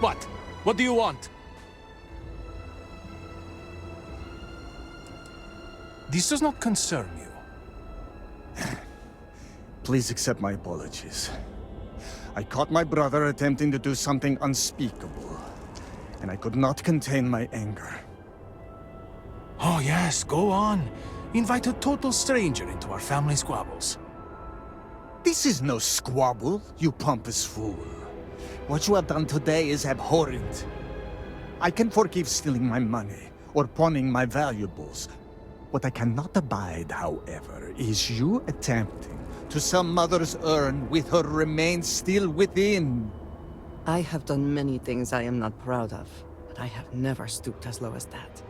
What? What do you want? This does not concern you. Please accept my apologies. I caught my brother attempting to do something unspeakable, and I could not contain my anger. Oh yes, go on. Invite a total stranger into our family squabbles. This is no squabble, you pompous fool. What you have done today is abhorrent. I can forgive stealing my money or pawning my valuables. What I cannot abide, however, is you attempting to sell Mother's urn with her remains still within. I have done many things I am not proud of, but I have never stooped as low as that.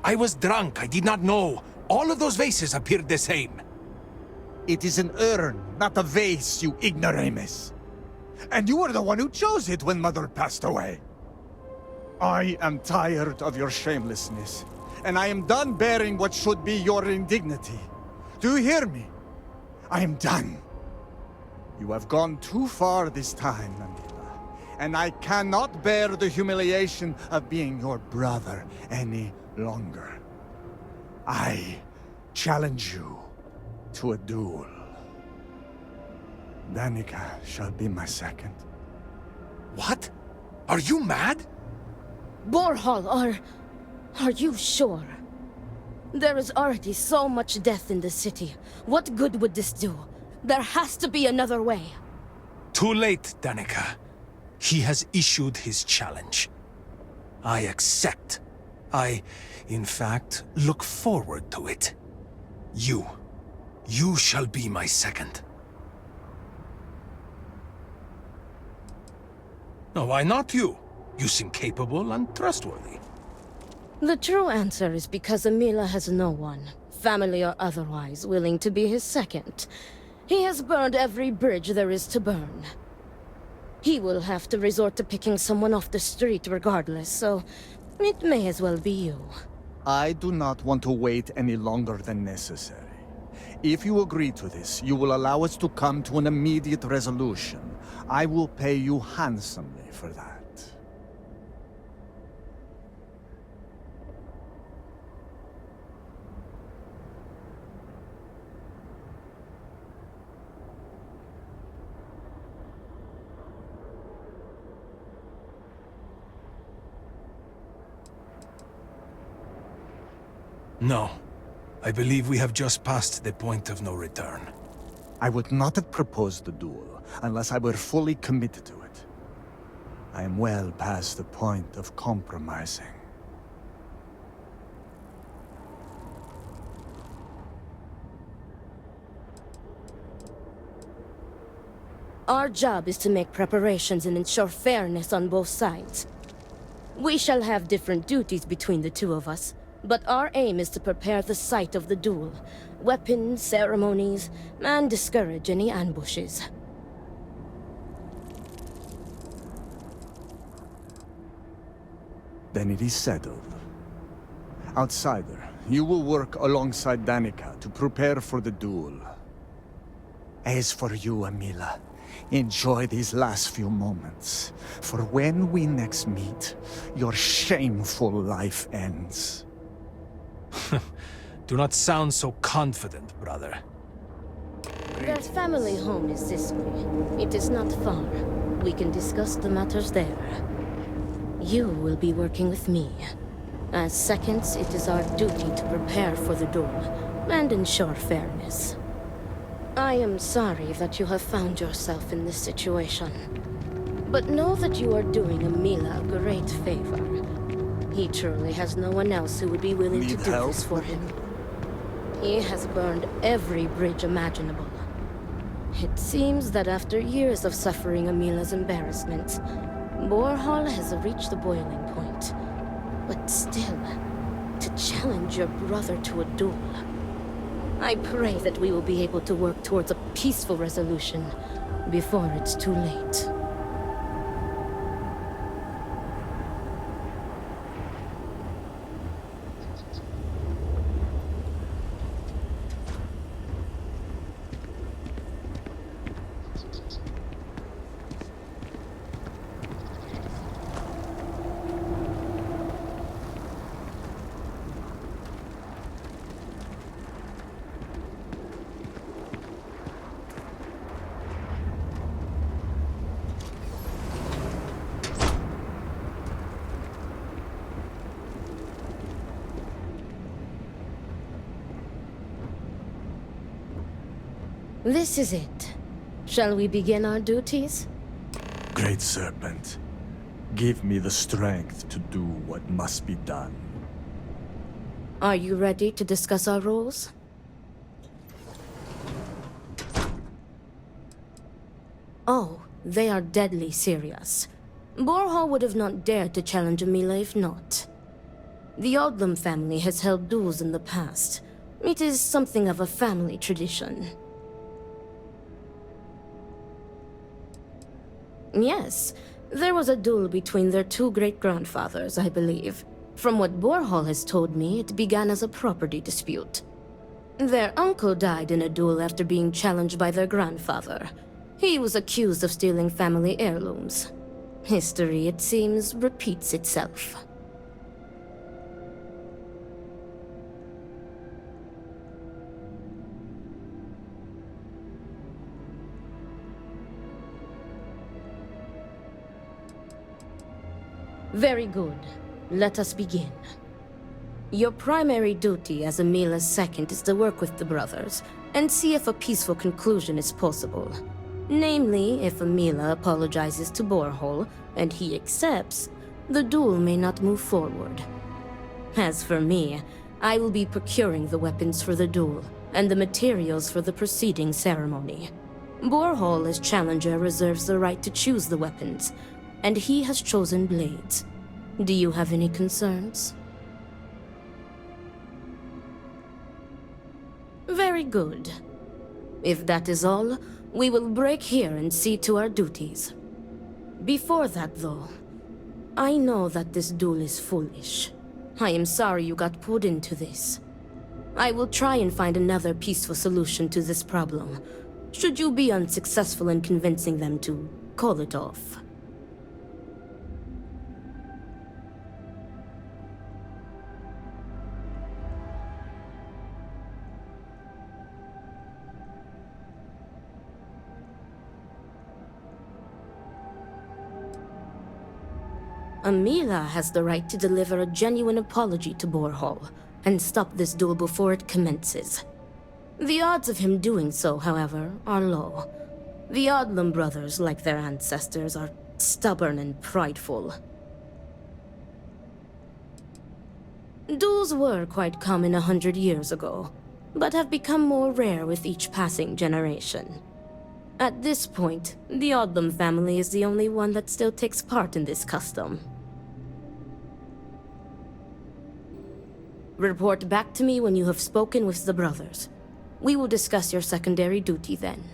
I was drunk, I did not know. All of those vases appeared the same. It is an urn, not a vase, you ignoramus. And you were the one who chose it when Mother passed away. I am tired of your shamelessness, and I am done bearing what should be your indignity. Do you hear me? I am done. You have gone too far this time, Amila, and I cannot bear the humiliation of being your brother any longer. I challenge you to a duel. Danica shall be my second. What? Are you mad? Borhal, are you sure? There is already so much death in the city. What good would this do? There has to be another way. Too late, Danica. He has issued his challenge. I accept. In fact, look forward to it. You shall be my second. No, why not you? You seem capable and trustworthy. The true answer is because Amila has no one, family or otherwise, willing to be his second. He has burned every bridge there is to burn. He will have to resort to picking someone off the street regardless, so it may as well be you. I do not want to wait any longer than necessary. If you agree to this, you will allow us to come to an immediate resolution. I will pay you handsomely for that. No. I believe we have just passed the point of no return. I would not have proposed the duel unless I were fully committed to it. I am well past the point of compromising. Our job is to make preparations and ensure fairness on both sides. We shall have different duties between the two of us, but our aim is to prepare the site of the duel, weapons, ceremonies, and discourage any ambushes. Then it is settled. Outsider, you will work alongside Danica to prepare for the duel. As for you, Amila, enjoy these last few moments, for when we next meet, your shameful life ends. Do not sound so confident, brother. Their family home is this way. It is not far. We can discuss the matters there. You will be working with me. As seconds, it is our duty to prepare for the duel and ensure fairness. I am sorry that you have found yourself in this situation. But know that you are doing Amila a great favor. He truly has no one else who would be willing to Need do help? this for him. He has burned every bridge imaginable. It seems that after years of suffering Amila's embarrassment, Borhal has reached the boiling point. But still, to challenge your brother to a duel. I pray that we will be able to work towards a peaceful resolution before it's too late. This is it. Shall we begin our duties? Great Serpent, give me the strength to do what must be done. Are you ready to discuss our roles? Oh, they are deadly serious. Borhall would have not dared to challenge Amila if not. The Odlum family has held duels in the past. It is something of a family tradition. Yes, there was a duel between their two great-grandfathers, I believe. From what Borhall has told me, it began as a property dispute. Their uncle died in a duel after being challenged by their grandfather. He was accused of stealing family heirlooms. History, it seems, repeats itself. Very good. Let us begin. Your primary duty as Amila's second is to work with the brothers and see if a peaceful conclusion is possible. Namely, if Amila apologizes to Borhall and he accepts, the duel may not move forward. As for me, I will be procuring the weapons for the duel and the materials for the preceding ceremony. Borhall as challenger reserves the right to choose the weapons, and he has chosen blades. Do you have any concerns? Very good. If that is all, we will break here and see to our duties. Before that, though, I know that this duel is foolish. I am sorry you got pulled into this. I will try and find another peaceful solution to this problem, should you be unsuccessful in convincing them to call it off. Amila has the right to deliver a genuine apology to Borhall and stop this duel before it commences. The odds of him doing so, however, are low. The Odlum brothers, like their ancestors, are stubborn and prideful. Duels were quite common 100 years ago, but have become more rare with each passing generation. At this point, the Odlum family is the only one that still takes part in this custom. Report back to me when you have spoken with the brothers. We will discuss your secondary duty then.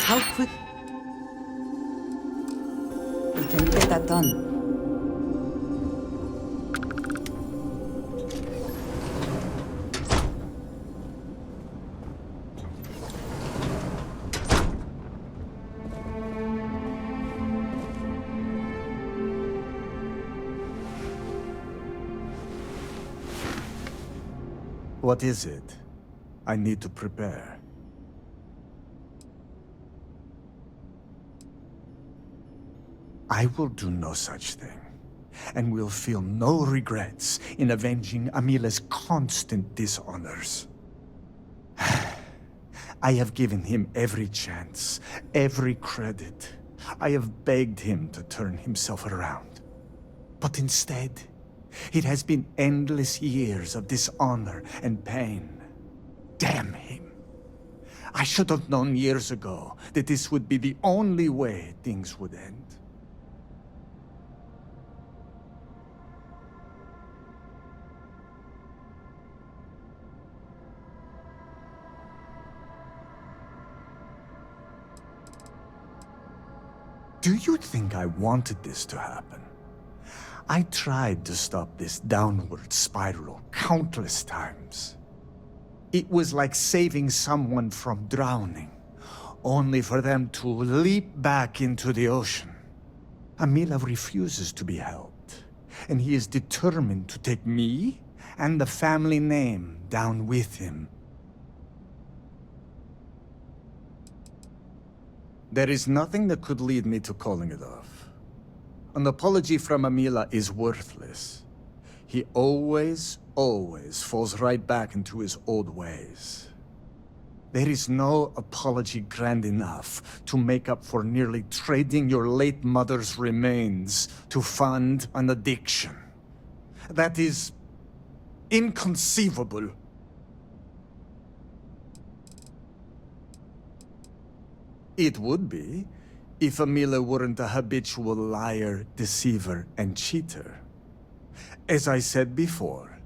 How quick... Can you get that done? What is it? I need to prepare. I will do no such thing, and will feel no regrets in avenging Amila's constant dishonors. I have given him every chance, every credit. I have begged him to turn himself around. But instead, it has been endless years of dishonor and pain. Damn him. I should have known years ago that this would be the only way things would end. Do you think I wanted this to happen? I tried to stop this downward spiral countless times. It was like saving someone from drowning, only for them to leap back into the ocean. Amila refuses to be helped, and he is determined to take me and the family name down with him. There is nothing that could lead me to calling it off. An apology from Amila is worthless. He always falls right back into his old ways. There is no apology grand enough to make up for nearly trading your late mother's remains to fund an addiction. That is inconceivable. It would be, if Amila weren't a habitual liar, deceiver, and cheater. As I said before,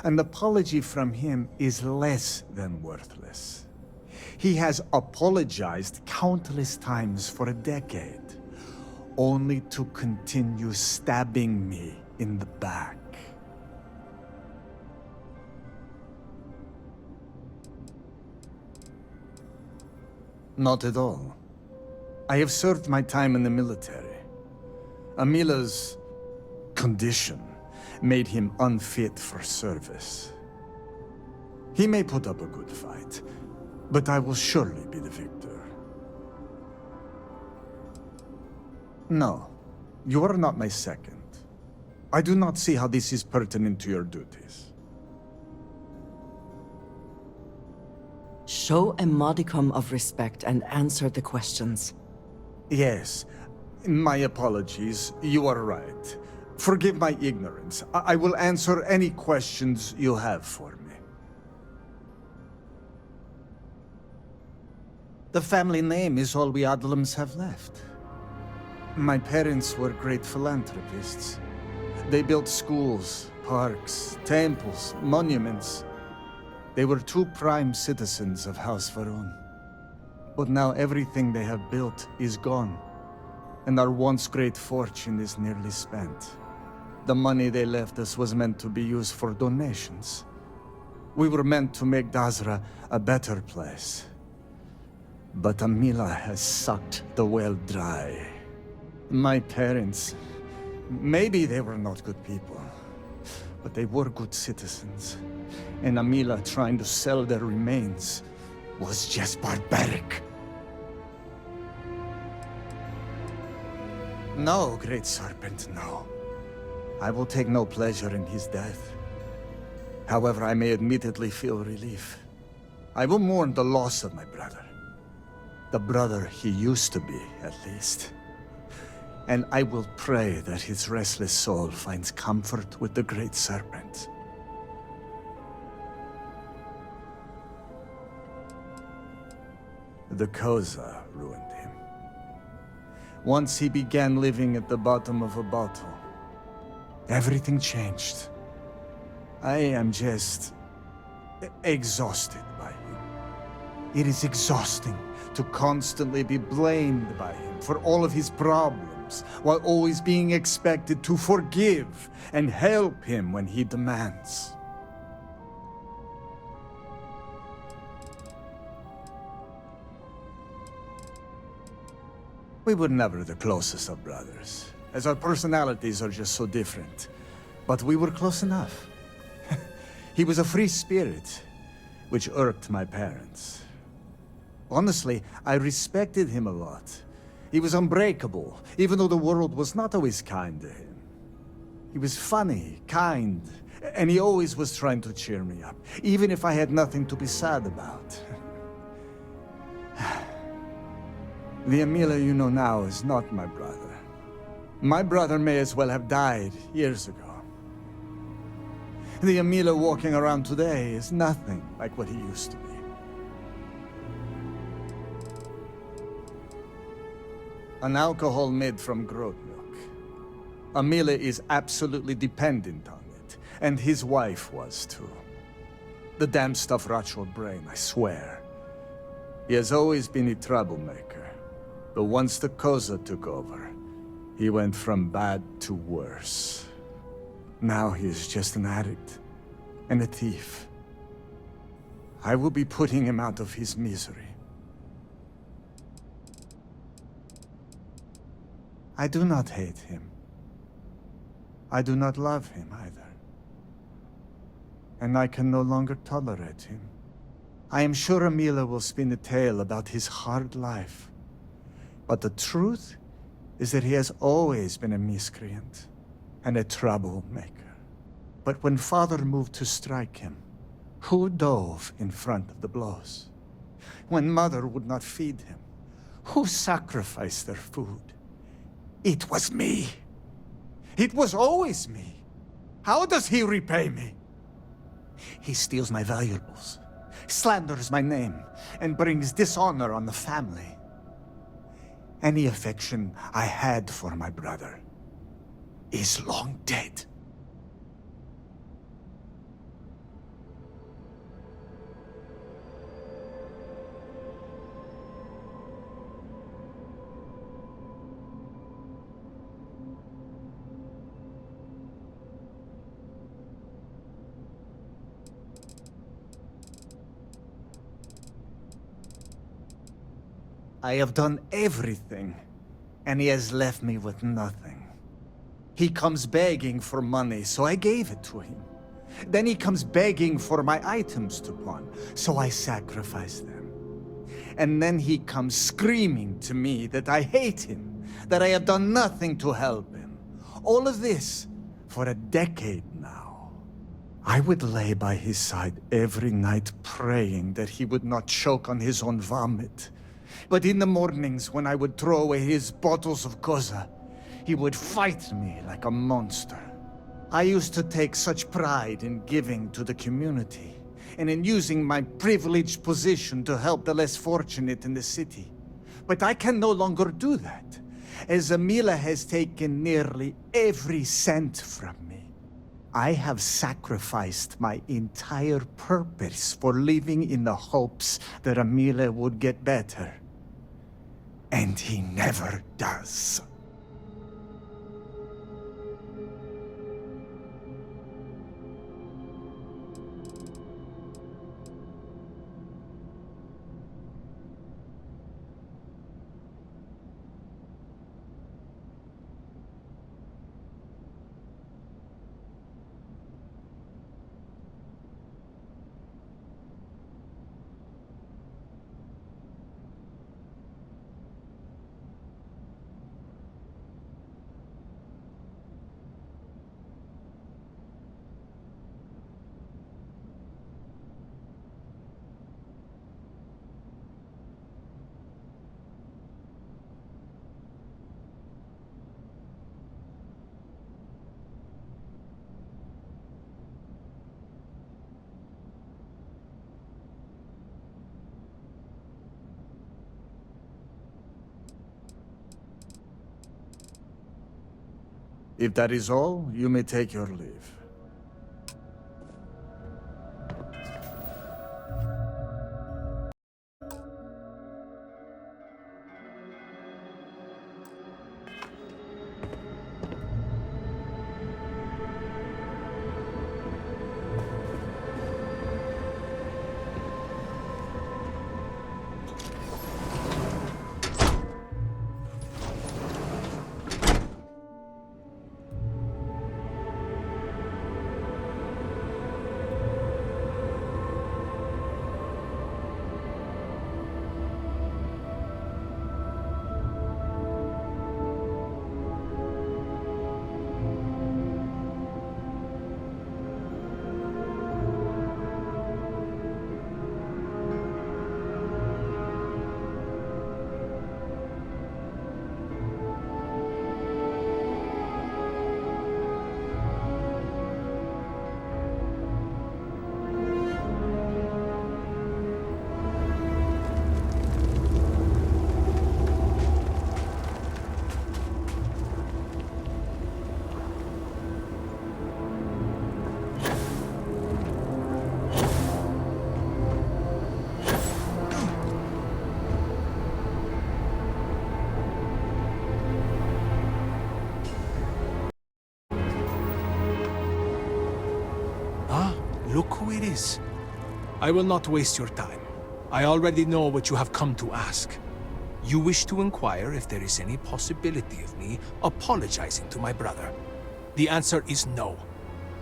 an apology from him is less than worthless. He has apologized countless times for a decade, only to continue stabbing me in the back. Not at all. I have served my time in the military. Amila's condition made him unfit for service. He may put up a good fight, but I will surely be the victor. No, you are not my second. I do not see how this is pertinent to your duties. Show a modicum of respect and answer the questions. Yes, my apologies. You are right. Forgive my ignorance. I will answer any questions you have for me. The family name is all we Adlams have left. My parents were great philanthropists. They built schools, parks, temples, monuments. They were true prime citizens of House Varun. But now everything they have built is gone, and our once great fortune is nearly spent. The money they left us was meant to be used for donations. We were meant to make Dazra a better place. But Amila has sucked the well dry. My parents, maybe they were not good people, but they were good citizens. And Amila trying to sell their remains was just barbaric. No, Great Serpent, no. I will take no pleasure in his death. However, I may admittedly feel relief. I will mourn the loss of my brother. The brother he used to be, at least. And I will pray that his restless soul finds comfort with the Great Serpent. The Koza ruined him. Once he began living at the bottom of a bottle, everything changed. I am just exhausted by him. It is exhausting to constantly be blamed by him for all of his problems, while always being expected to forgive and help him when he demands. We were never the closest of brothers, as our personalities are just so different. But we were close enough. He was a free spirit, which irked my parents. Honestly, I respected him a lot. He was unbreakable, even though the world was not always kind to him. He was funny, kind, and he always was trying to cheer me up, even if I had nothing to be sad about. The Emila you know now is not my brother. My brother may as well have died years ago. The Emila walking around today is nothing like what he used to be. An alcohol made from goat milk. Emila is absolutely dependent on it, and his wife was too. The damn stuff rots your brain, I swear. He has always been a troublemaker. But once the Koza took over, he went from bad to worse. Now he is just an addict and a thief. I will be putting him out of his misery. I do not hate him. I do not love him either. And I can no longer tolerate him. I am sure Emila will spin a tale about his hard life. But the truth is that he has always been a miscreant and a troublemaker. But when Father moved to strike him, who dove in front of the blows? When Mother would not feed him, who sacrificed their food? It was me. It was always me. How does he repay me? He steals my valuables, slanders my name, and brings dishonor on the family. Any affection I had for my brother is long dead. I have done everything, and he has left me with nothing. He comes begging for money, so I gave it to him. Then he comes begging for my items to pawn, so I sacrifice them. And then he comes screaming to me that I hate him, that I have done nothing to help him. All of this for a decade now. I would lay by his side every night praying that he would not choke on his own vomit. But in the mornings, when I would throw away his bottles of Koza, he would fight me like a monster. I used to take such pride in giving to the community, and in using my privileged position to help the less fortunate in the city. But I can no longer do that, as Emila has taken nearly every cent from me. I have sacrificed my entire purpose for living in the hopes that Emila would get better. And he never does. If that is all, you may take your leave. look who it is. I will not waste your time. I already know what you have come to ask. You wish to inquire if there is any possibility of me apologizing to my brother. The answer is no.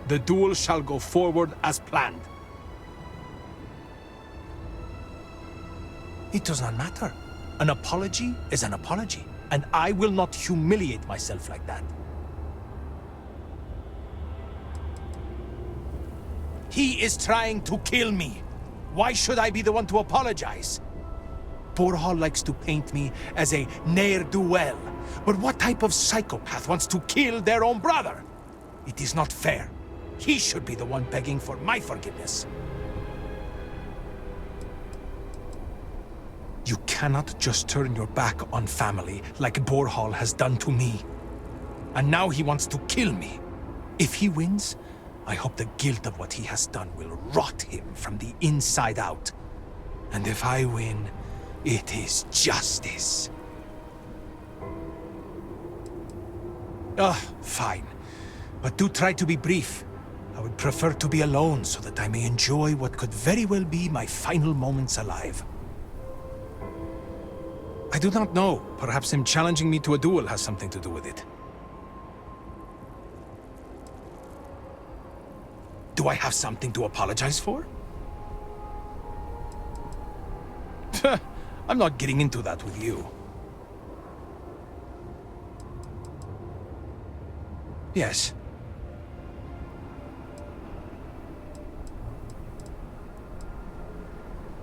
The duel shall go forward as planned. It does not matter. An apology is an apology, and I will not humiliate myself like that. He is trying to kill me. Why should I be the one to apologize? Borhall likes to paint me as a ne'er-do-well. But what type of psychopath wants to kill their own brother? It is not fair. He should be the one begging for my forgiveness. You cannot just turn your back on family like Borhall has done to me. And now he wants to kill me. If he wins, I hope the guilt of what he has done will rot him from the inside out. And if I win, it is justice. Fine. But do try to be brief. I would prefer to be alone so that I may enjoy what could very well be my final moments alive. I do not know. Perhaps him challenging me to a duel has something to do with it. Do I have something to apologize for? I'm not getting into that with you. Yes.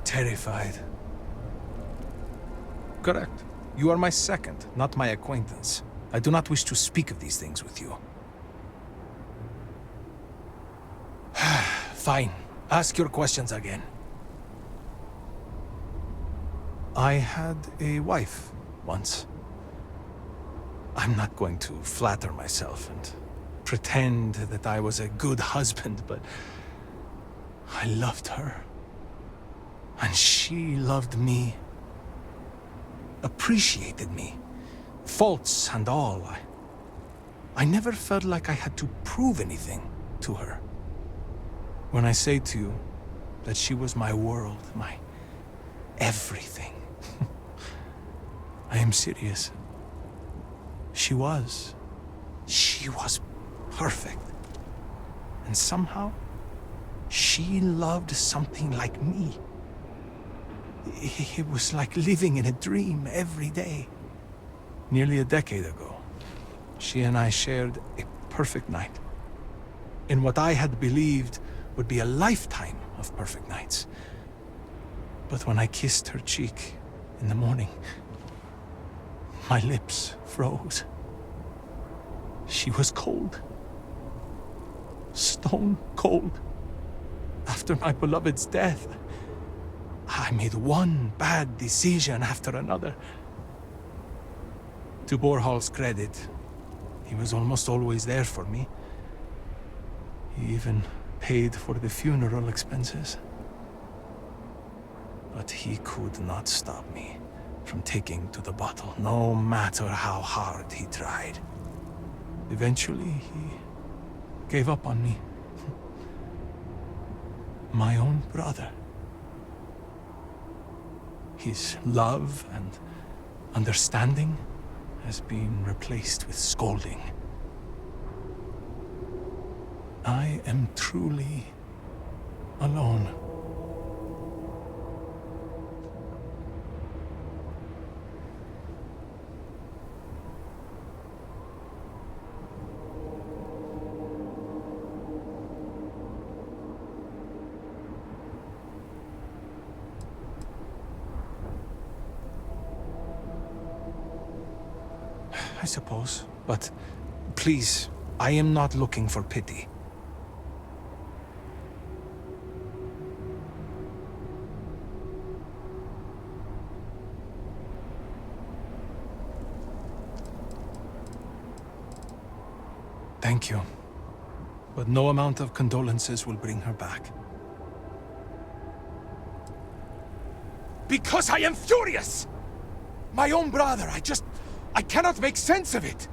Terrified. Correct. You are my second, not my acquaintance. I do not wish to speak of these things with you. Fine. Ask your questions again. I had a wife once. I'm not going to flatter myself and pretend that I was a good husband, but I loved her. And she loved me. Appreciated me. Faults and all. I never felt like I had to prove anything to her. When I say to you that she was my world, my everything, I am serious. She was. She was perfect. And somehow, she loved something like me. It was like living in a dream every day. Nearly a decade ago, she and I shared a perfect night. In what I had believed would be a lifetime of perfect nights. But when I kissed her cheek in the morning, my lips froze. She was cold. Stone cold. After my beloved's death, I made one bad decision after another. To Borhall's credit, he was almost always there for me. He even paid for the funeral expenses. But he could not stop me from taking to the bottle, no matter how hard he tried. Eventually, he gave up on me. My own brother. His love and understanding has been replaced with scolding. I am truly alone. I suppose, but please, I am not looking for pity. Thank you. But no amount of condolences will bring her back. Because I am furious! My own brother, I cannot make sense of it.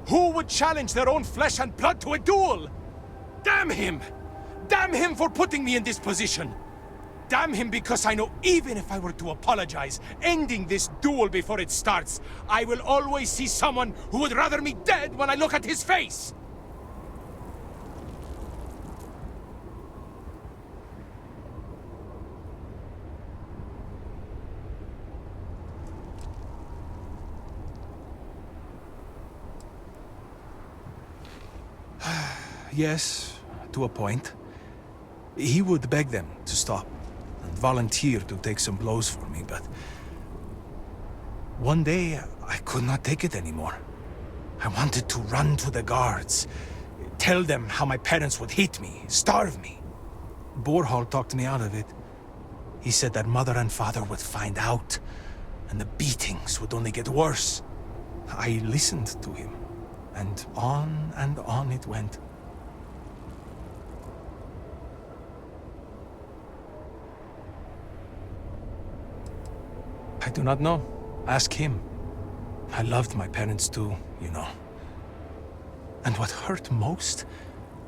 Who would challenge their own flesh and blood to a duel? Damn him! Damn him for putting me in this position! Damn him because I know even if I were to apologize, ending this duel before it starts, I will always see someone who would rather me dead when I look at his face! Yes, to a point. He would beg them to stop and volunteer to take some blows for me, but one day I could not take it anymore. I wanted to run to the guards, tell them how my parents would hate me, starve me. Borhall talked me out of it. He said that mother and father would find out, and the beatings would only get worse. I listened to him, and on it went. I do not know. Ask him. I loved my parents too, you know. And what hurt most,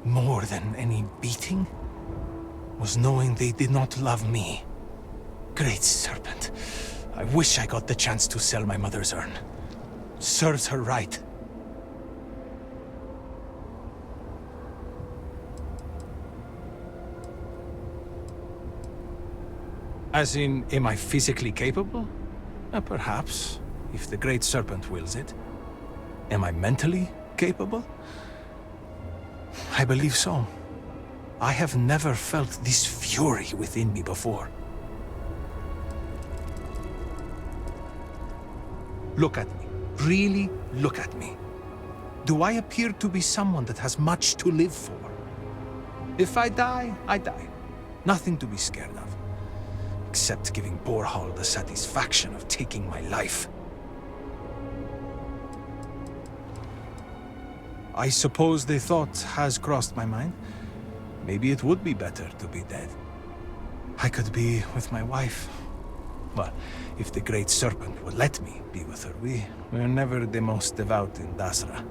more than any beating, was knowing they did not love me. Great Serpent. I wish I got the chance to sell my mother's urn. Serves her right. As in, am I physically capable? Perhaps, if the Great Serpent wills it. Am I mentally capable? I believe so. I have never felt this fury within me before. Look at me. Really look at me. Do I appear to be someone that has much to live for? If I die, I die. Nothing to be scared of. Except giving Borhall the satisfaction of taking my life. I suppose the thought has crossed my mind. Maybe it would be better to be dead. I could be with my wife. Well, if the Great Serpent would let me be with her, we're never the most devout in Dasra.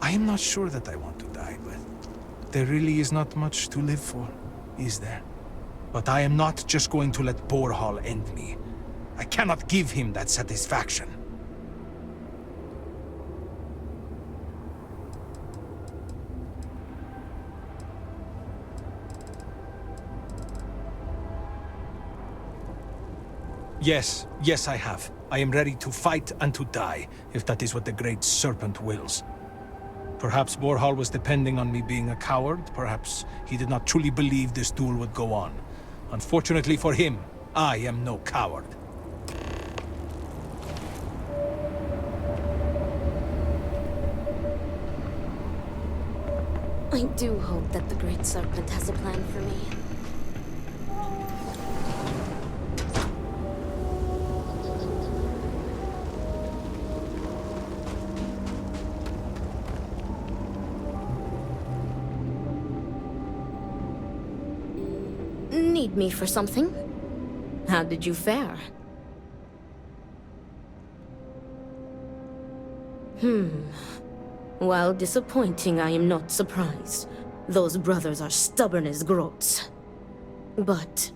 I am not sure that I want to die, but there really is not much to live for, is there? But I am not just going to let Borhall end me. I cannot give him that satisfaction. Yes, I have. I am ready to fight and to die, if that is what the Great Serpent wills. Perhaps Borhall was depending on me being a coward. Perhaps he did not truly believe this duel would go on. Unfortunately for him, I am no coward. I do hope that the Great Serpent has a plan for me. Need me for something? How did you fare? While disappointing, I am not surprised. Those brothers are stubborn as groats. But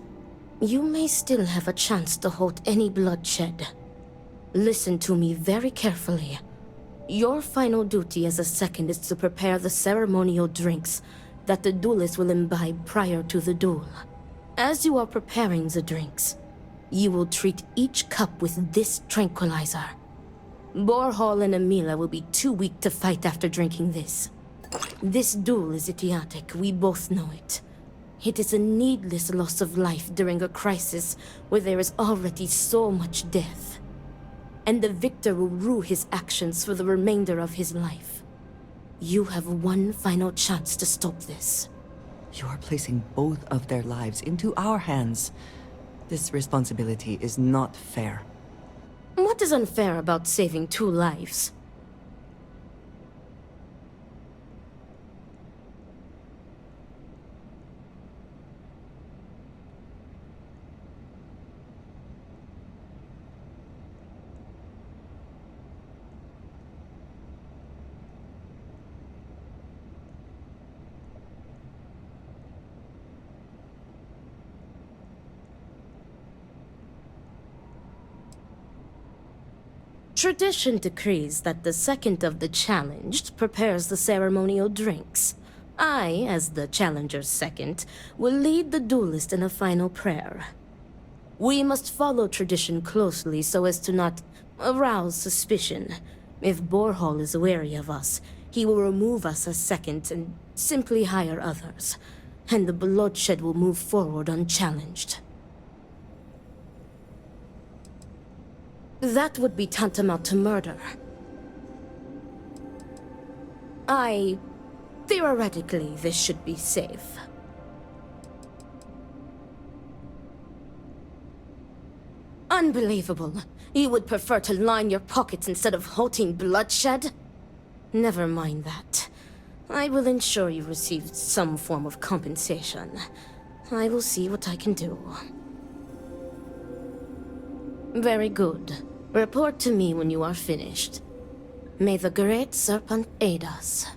you may still have a chance to halt any bloodshed. Listen to me very carefully. Your final duty as a second is to prepare the ceremonial drinks that the duelists will imbibe prior to the duel. As you are preparing the drinks, you will treat each cup with this tranquilizer. Borhall and Emila will be too weak to fight after drinking this. This duel is idiotic, we both know it. It is a needless loss of life during a crisis where there is already so much death. And the victor will rue his actions for the remainder of his life. You have one final chance to stop this. You are placing both of their lives into our hands. This responsibility is not fair. What is unfair about saving 2 lives? Tradition decrees that the second of the challenged prepares the ceremonial drinks. I, as the challenger's second, will lead the duelist in a final prayer. We must follow tradition closely so as to not arouse suspicion. If Borhall is wary of us, he will remove us as second and simply hire others. And the bloodshed will move forward unchallenged. That would be tantamount to murder. Theoretically, this should be safe. Unbelievable. You would prefer to line your pockets instead of halting bloodshed? Never mind that. I will ensure you receive some form of compensation. I will see what I can do. Very good. Report to me when you are finished. May the Great Serpent aid us.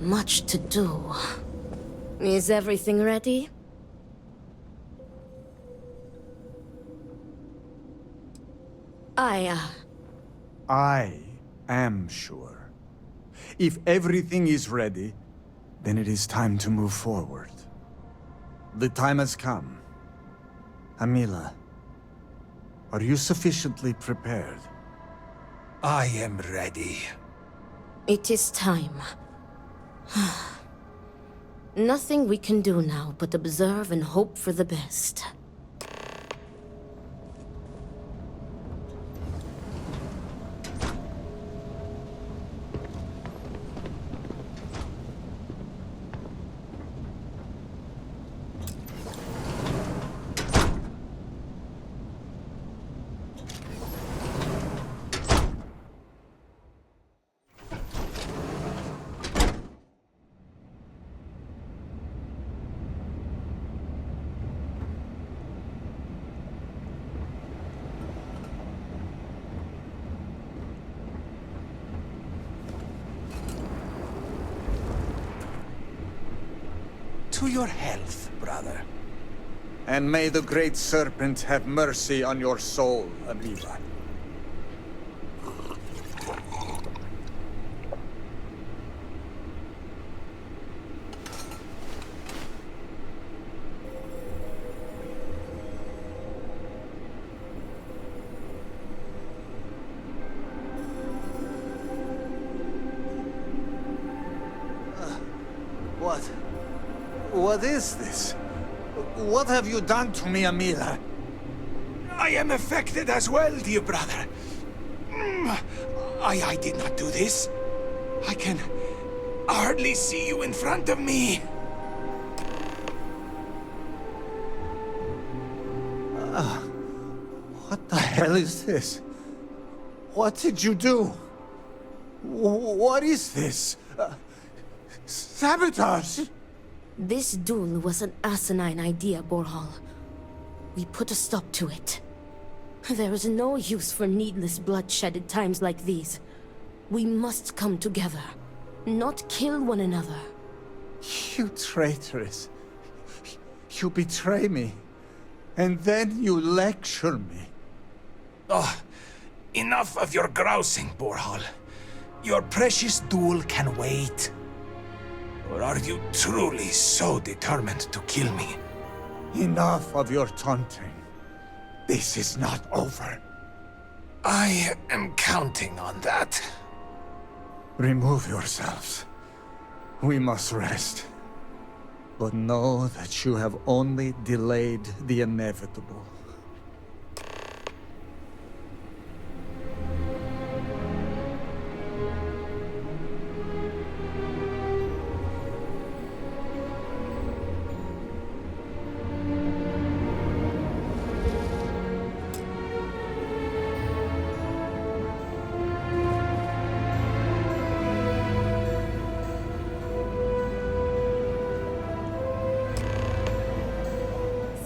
Much to do. Is everything ready? I am sure. If everything is ready, then it is time to move forward. The time has come. Amila, are you sufficiently prepared? I am ready. It is time. Nothing we can do now but observe and hope for the best. To your health, brother. And may the Great Serpent have mercy on your soul, Amila. What is this? What have you done to me, Amila? I am affected as well, dear brother. I did not do this. I can hardly see you in front of me. What the hell is this? What did you do? What is this? Sabotage! This duel was an asinine idea, Borhall. We put a stop to it. There is no use for needless bloodshed at times like these. We must come together, not kill one another. You traitoress. You betray me. And then you lecture me. Oh, enough of your grousing, Borhall. Your precious duel can wait. Or are you truly so determined to kill me? Enough of your taunting. This is not over. I am counting on that. Remove yourselves. We must rest. But know that you have only delayed the inevitable.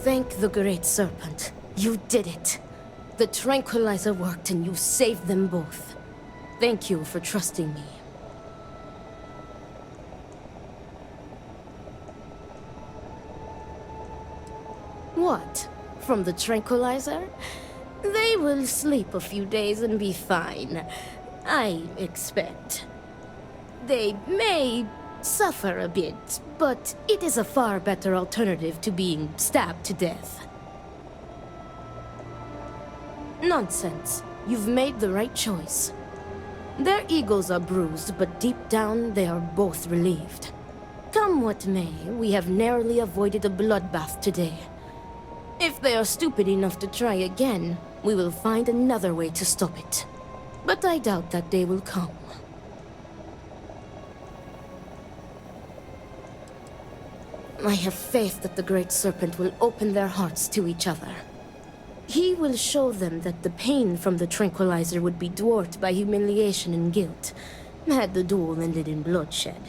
Thank the Great Serpent. You did it. The tranquilizer worked and you saved them both. Thank you for trusting me. What? From the tranquilizer? They will sleep a few days and be fine. I expect. They may suffer a bit, but it is a far better alternative to being stabbed to death. Nonsense. You've made the right choice. Their egos are bruised, but deep down they are both relieved. Come what may, we have narrowly avoided a bloodbath today. If they are stupid enough to try again, we will find another way to stop it. But I doubt that day will come. I have faith that the Great Serpent will open their hearts to each other. He will show them that the pain from the tranquilizer would be dwarfed by humiliation and guilt, had the duel ended in bloodshed.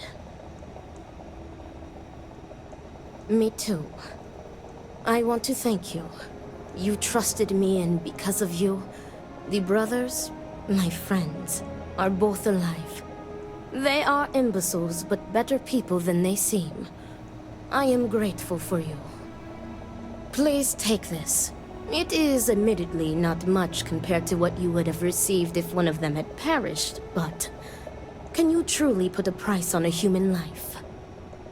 Me too. I want to thank you. You trusted me, and because of you, the brothers, my friends, are both alive. They are imbeciles, but better people than they seem. I am grateful for you. Please take this. It is admittedly not much compared to what you would have received if one of them had perished, but can you truly put a price on a human life?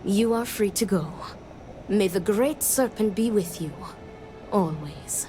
You are free to go. May the Great Serpent be with you, always.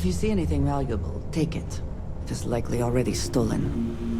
If you see anything valuable, take it. It is likely already stolen.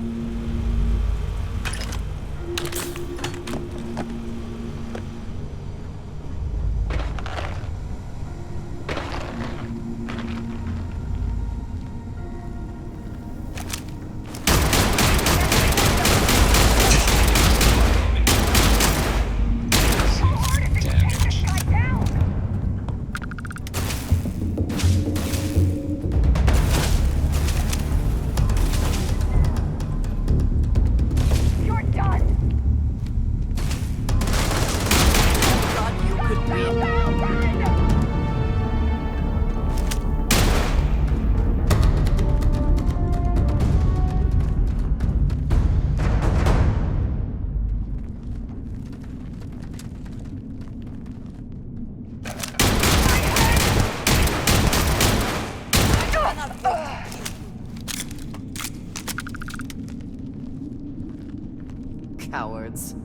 Cowards.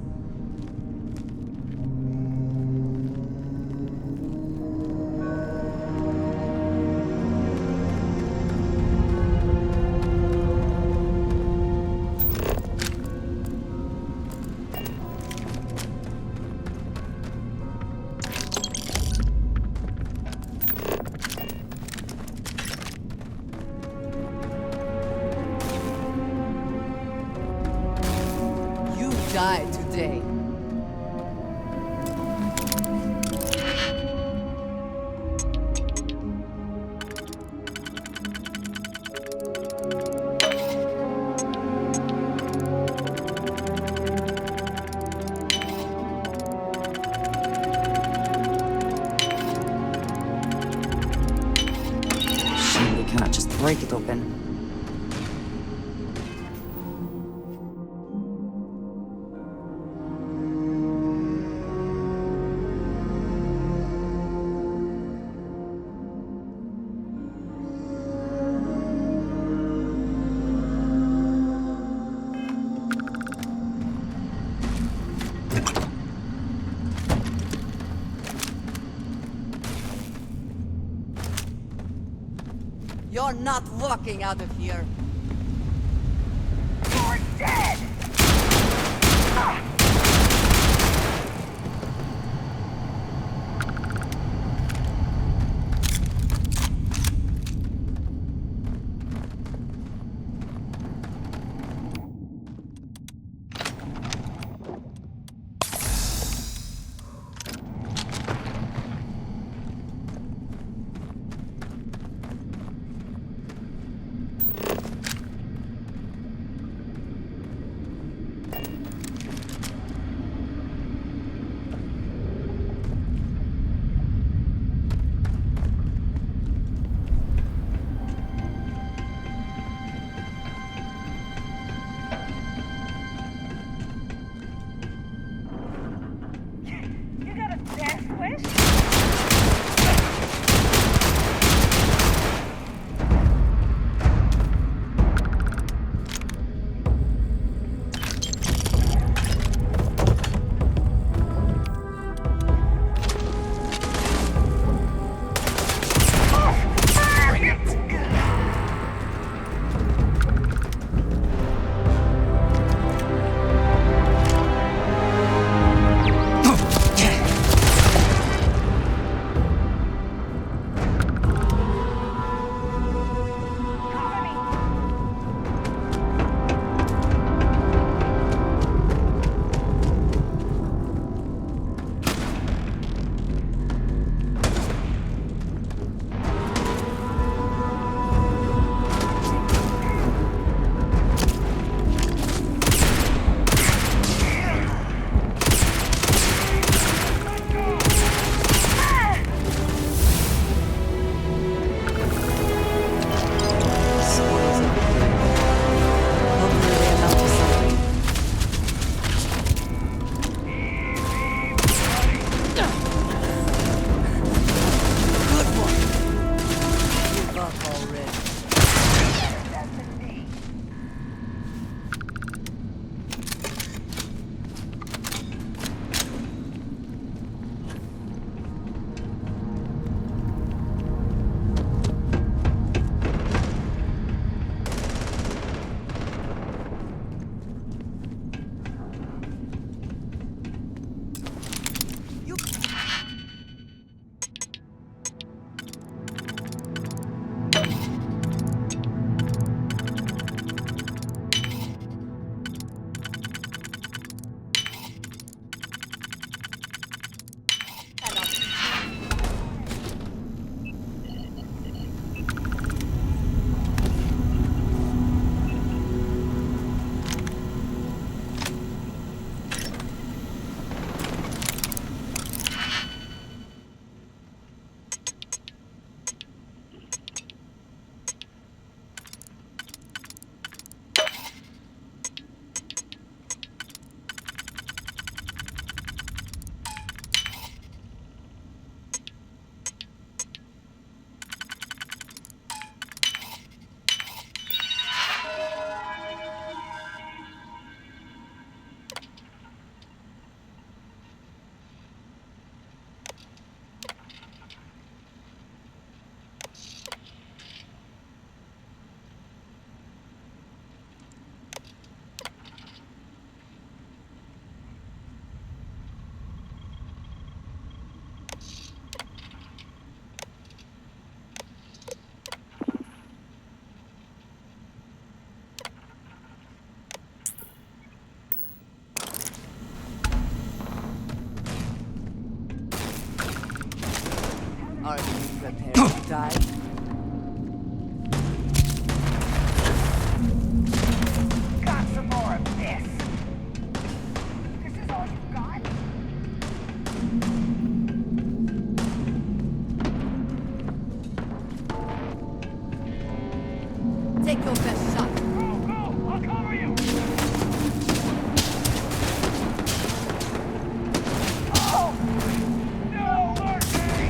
You die today. Shame we cannot just break it open. You're not walking out of here. You're dead! Are you prepared to die? Got some more of this. This is all you got? Take your best shot. Go, go! I'll cover you! Oh! No mercy!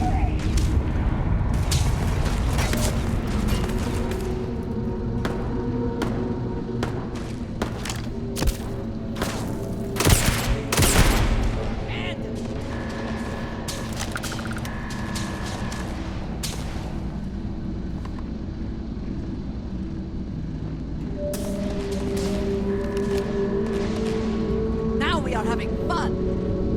Now we are having fun.